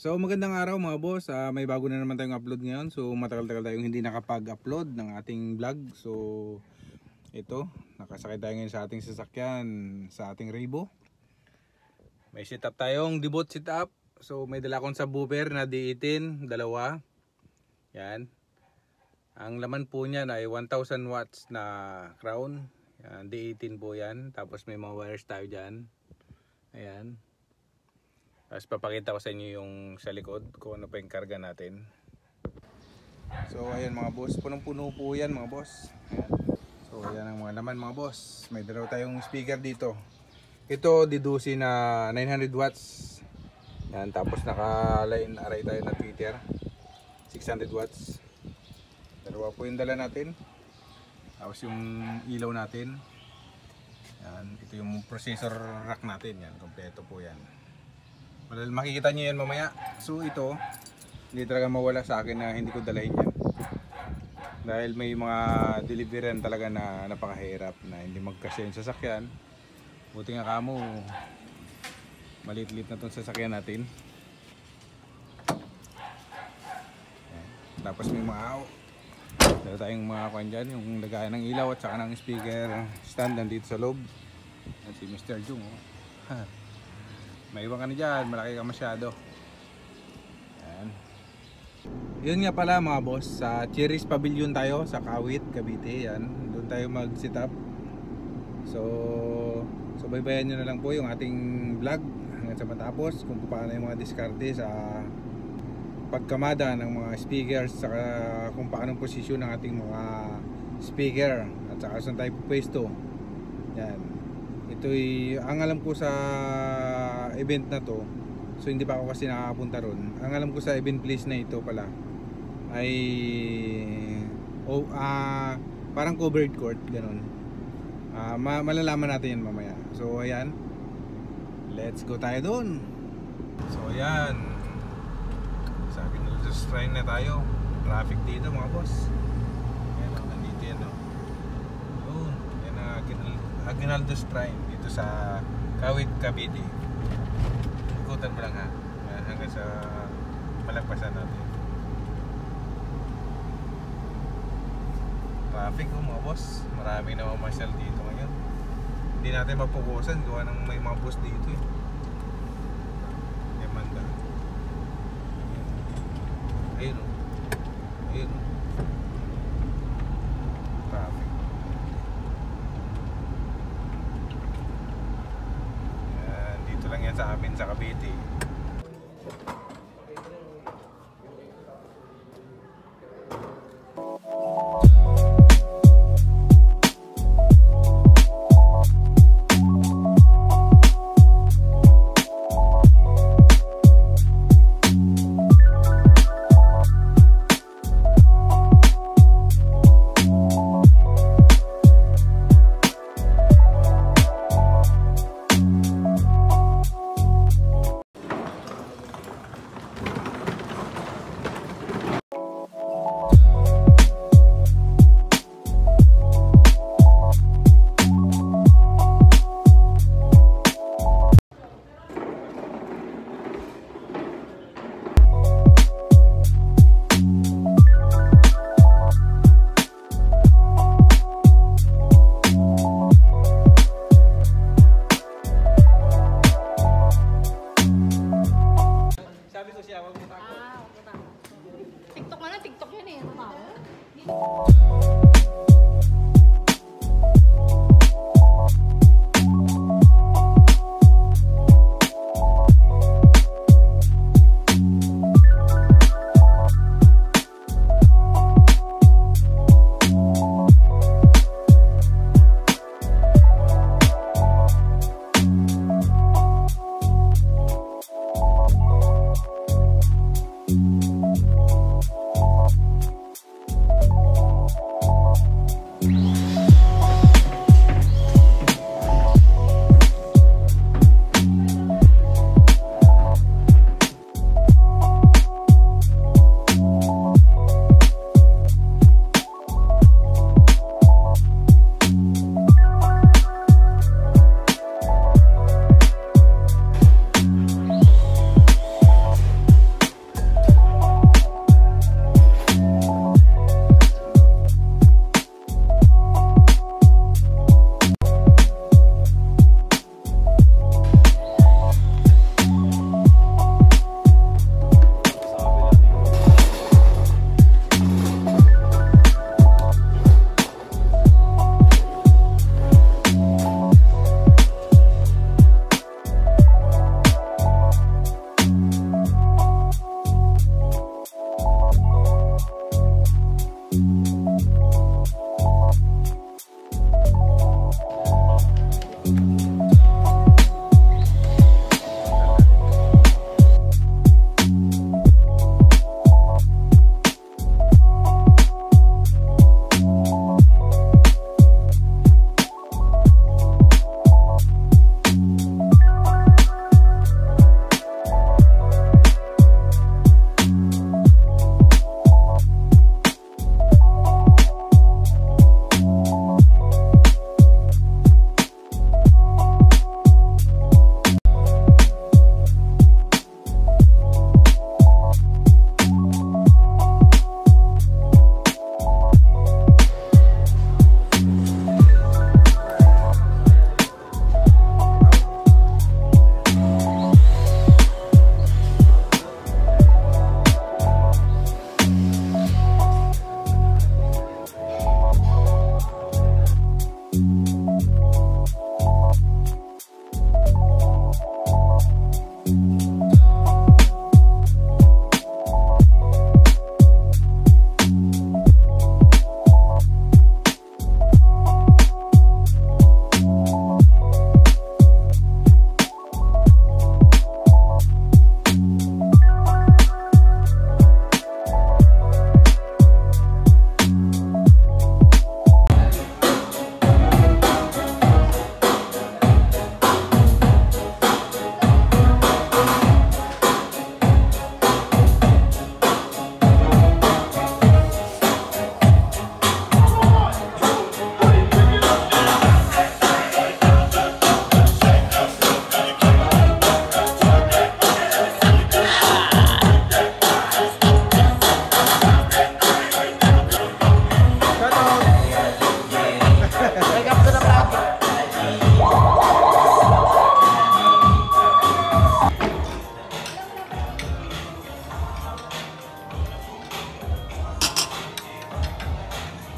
So magandang araw mga boss, may bago na naman tayong upload ngayon. So matagal-tagal tayong hindi nakapag-upload ng ating vlog. So ito, nakasakay tayo ngayon sa ating sasakyan, sa ating Revo. May setup tayong debut setup. So may dala akong subwoofer na D18, dalawa. Yan. Ang laman po niyan ay 1000 watts na crown. Yan, D18 po yan. Tapos may mga wires tayo dyan. Ayan. Tapos papakita ko sa inyo yung sa likod kung ano pa yung karga natin. So ayan mga boss, punong-puno po yan mga boss. Ayan. So ayan ang mga laman mga boss. May dalaw tayong speaker dito. Ito didusi na 900 watts. Yan, tapos naka-line array tayo na tweeter 600 watts. Dalawa po yung dala natin. Tapos yung ilaw natin. Yan, ito yung processor rack natin. Yan, kompleto po yan. Makikita nyo yan mamaya. So ito, hindi talaga mawala sa akin na hindi ko dalahin yan. Dahil may mga deliveran talaga na napakahirap na hindi magkasya yung sasakyan. Buti nga kamo, maliit-liit na itong sasakyan natin. Yan. Tapos may mga dala tayong mga kwan dyan, yung lagayan ng ilaw at saka ng speaker stand nandito sa loob. Yan si Mr. Jung. May iwan ka na dyan, malaki ka masyado. Ayan. Yun nga pala mga boss, sa Cherries Pavilion tayo sa Kawit, Cavite. Yan, doon tayo mag set up. So baybayan nyo na lang po yung ating vlog hanggang sa matapos kung paano yung mga diskarte sa pagkamada ng mga speakers, saka kung paano posisyon ng ating mga speaker at saka saan tayo pwesto. Yan. Ito'y ang alam ko sa event na to. So hindi pa ako kasi nakakapunta ron. Ang alam ko sa event place na ito pala ay parang covered court, ganun. Malalaman natin yan mamaya. So ayan, let's go tayo doon. So ayan, sabi na just try na tayo. Traffic dito mga boss. Ayan o, nandito yan o. Yun, yan na Aguinaldo's Shrine dito sa Kawit, Cavite. Ikutan mo lang ha, hanggang sa malagpasan natin. Traffic mga boss, marami na mamasyal dito ngayon. Hindi natin mapukusan gawa ng may mga bus dito eh. Demanda. Ayun o, ayun o. Traffic. Lang yan sa amin sa Cavite.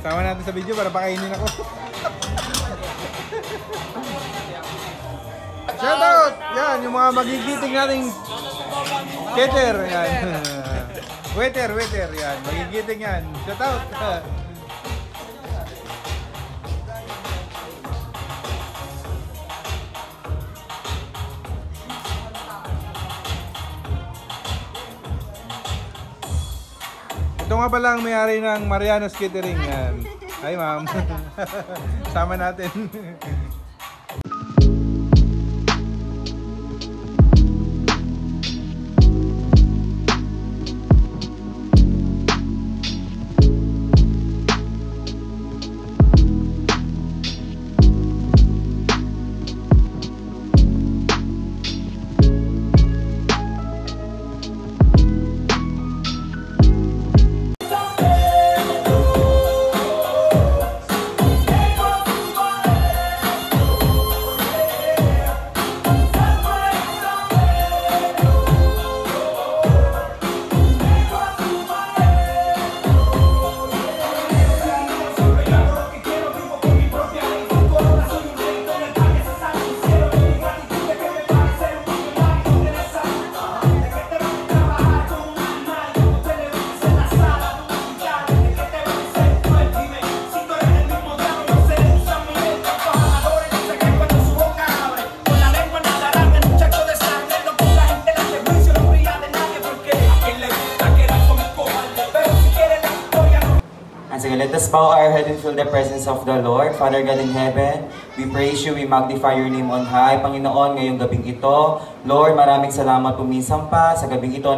Sama natin sa video para pakainin ako. Shoutout! Yan, yung mga magigiting nating cater. Yan. Waiter. Yan. Magigiting yan. Shoutout! Ito nga pala ang may-ari ng Mariano's Catering. Yan. Hi ma'am. Sama natin. Let us bow our head and feel the presence of the Lord. Father God in heaven, we praise you, we magnify your name on high. Panginoon, ngayong gabing ito, Lord, maraming salamat puminsan pa sa gabing ito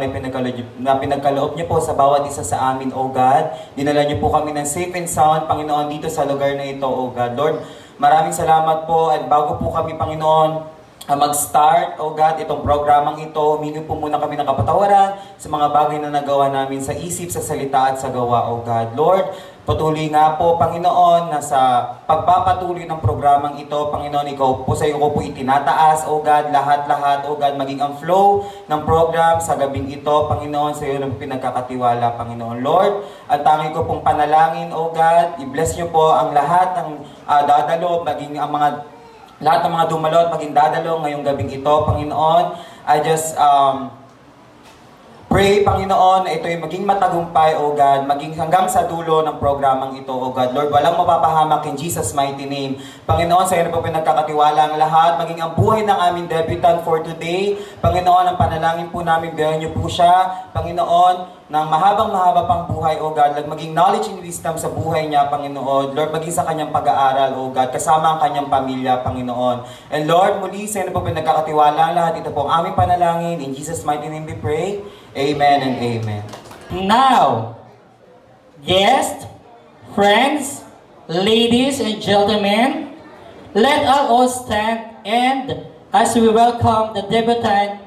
na pinagkaloob niyo po sa bawat isa sa amin, O God. Dinala niyo po kami ng safe and sound, Panginoon, dito sa lugar na ito, O God. Lord, maraming salamat po at bago po kami, Panginoon, mag-start, O God, itong programang ito, humingi po muna kami ng kapatawaran sa mga bagay na nagawa namin sa isip, sa salita at sa gawa, O God. Lord, patuloy nga po, Panginoon, na sa pagpapatuloy ng programang ito, Panginoon, ikaw po sa iyo ko po itinataas, O God, lahat-lahat, O God, maging ang flow ng program sa gabing ito, Panginoon, sa iyo na pinagkakatiwala, Panginoon. Lord, ang tangi ko pong panalangin, O God, i-bless niyo po ang lahat ng dadalo, maging ang lahat ng mga dumalot, maging dadalo ngayong gabing ito, Panginoon. I just pray, Panginoon, na ito'y maging matagumpay, O God, maging hanggang sa dulo ng programang ito, O God. Lord, walang mapapahamak in Jesus' mighty name. Panginoon, sa iyo na po pinagkakatiwala ang lahat, maging ang buhay ng aming debutant for today. Panginoon, ang panalangin po namin, biyahin niyo po siya, Panginoon, ng mahabang-mahaba pang buhay, O God. Lord, maging knowledge and wisdom sa buhay niya, Panginoon. Lord, maging sa kanyang pag-aaral, O God, kasama ang kanyang pamilya, Panginoon. And Lord, muli, sa iyo na po pinagkakatiwala ang lahat. Ito po ang aming panalangin. In Jesus' mighty name we pray. Amen and amen. Now, guests, friends, ladies and gentlemen, let all stand and as we welcome the debutant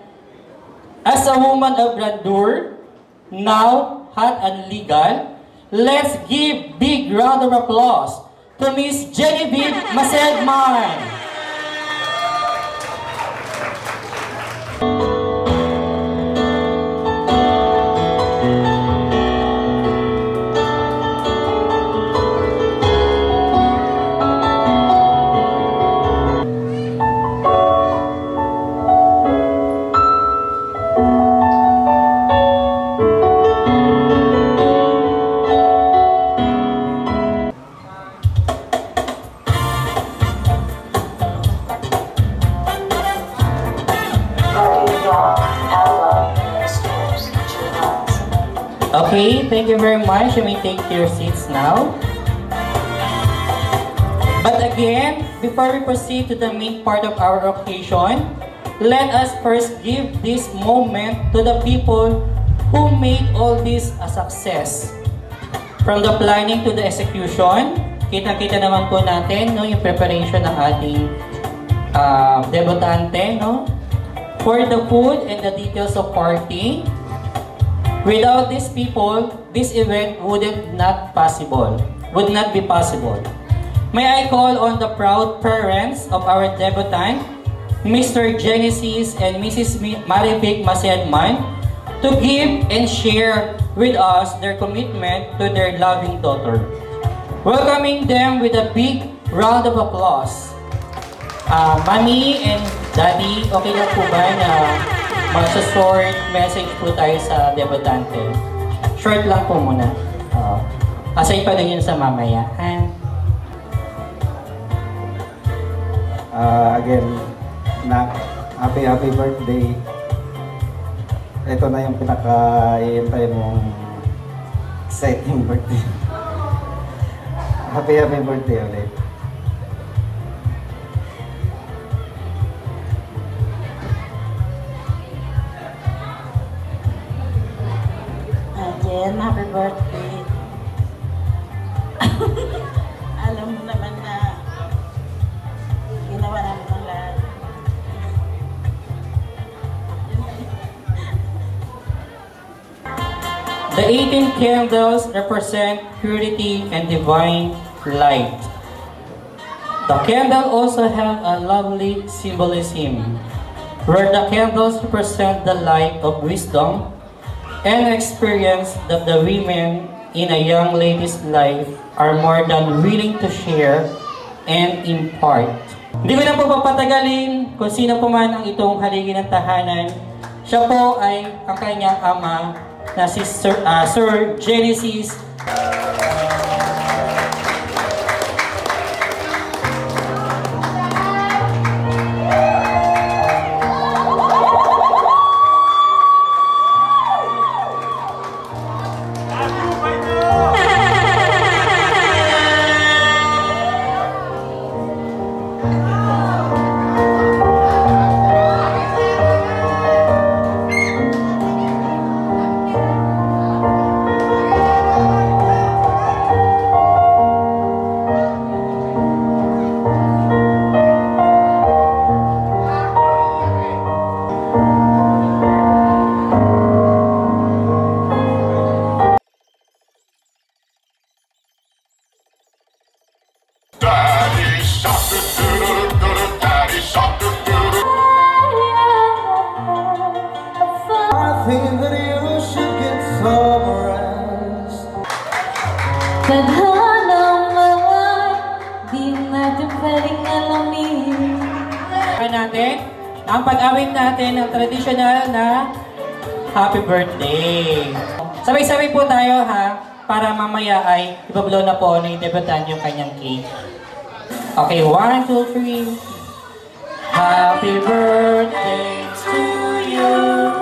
as a woman of grandeur, now hot and legal, let's give big round of applause to Miss Genevieve Masedman. Okay, thank you very much. You may take your seats now. But again, before we proceed to the main part of our occasion, let us first give this moment to the people who made all this a success. From the planning to the execution, kita-kita naman po natin no, yung preparation ng ating debutante. No? For the food and the details of party, without these people, this event would not be possible. May I call on the proud parents of our debutant, Mr. Genesis and Mrs. Marivic Masedman, to give and share with us their commitment to their loving daughter. Welcoming them with a big round of applause. Mommy and Daddy, okay lang po ba na magsa-short message po tayo sa debutante? Short lang po muna. Asay pa din yun sa mamaya. Again, happy birthday. Ito na yung pinaka-iintay mong exciting birthday. Happy birthday ulit. Again, happy birthday. Alam mo naman na ginawa namin ang lahat. The 18 candles represent purity and divine light. The candle also have a lovely symbolism, where the candles represent the light of wisdom and experience that the women in a young lady's life are more than willing to share and impart. Hindi ko na po papatagalin kung sino po man ang itong haligi ng tahanan. Siya po ay ang kanyang ama na si Sir Genesis. Tadhana man, di natin pwedeng alamin. Natin ang pag-awit natin ng traditional na happy birthday. Sabay-sabay po tayo ha, para mamaya ay ibablow na po ni debutant yung kanyang cake. Okay, 1, 2, 3. Happy birthday to you.